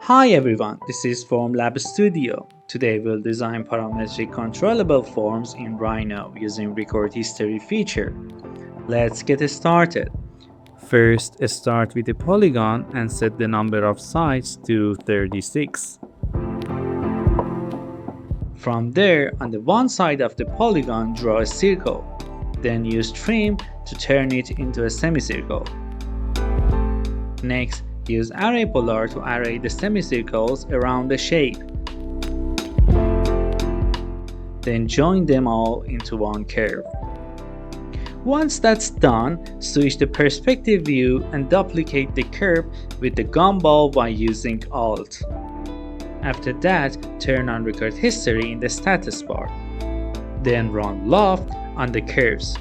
Hi everyone, this is Formlab Studio. Today we'll design parametric controllable forms in Rhino using record history feature. Let's get started. First, start with a polygon and set the number of sides to 36. From there, on the one side of the polygon, draw a circle. Then use trim to turn it into a semicircle. Next, use array polar to array the semicircles around the shape. Then join them all into one curve. Once that's done, switch the perspective view and duplicate the curve with the gumball by using Alt. After that, turn on record history in the status bar. Then run Loft on the curves.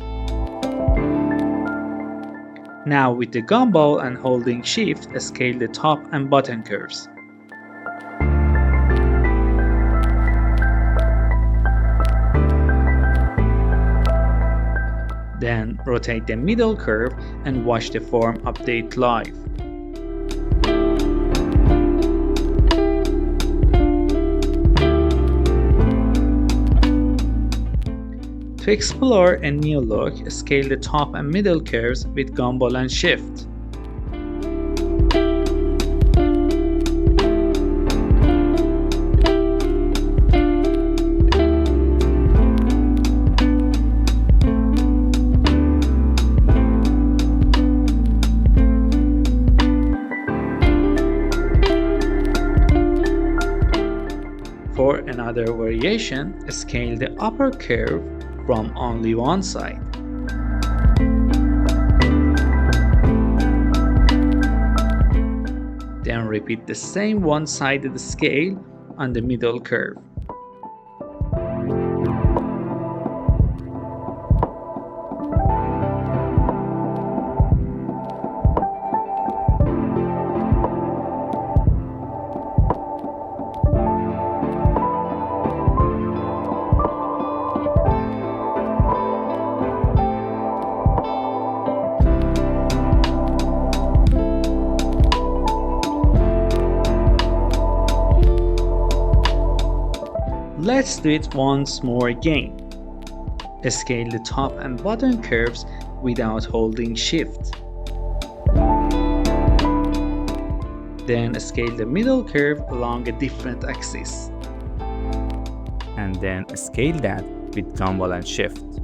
Now with the gumball and holding shift, scale the top and bottom curves. Then rotate the middle curve and watch the form update live. To explore a new look, scale the top and middle curves with gumball and shift. For another variation, scale the upper curve from only one side. Then repeat the same one-sided scale on the middle curve. Let's do it once more again. Scale the top and bottom curves without holding shift. Then scale the middle curve along a different axis. And then scale that with gumball and shift.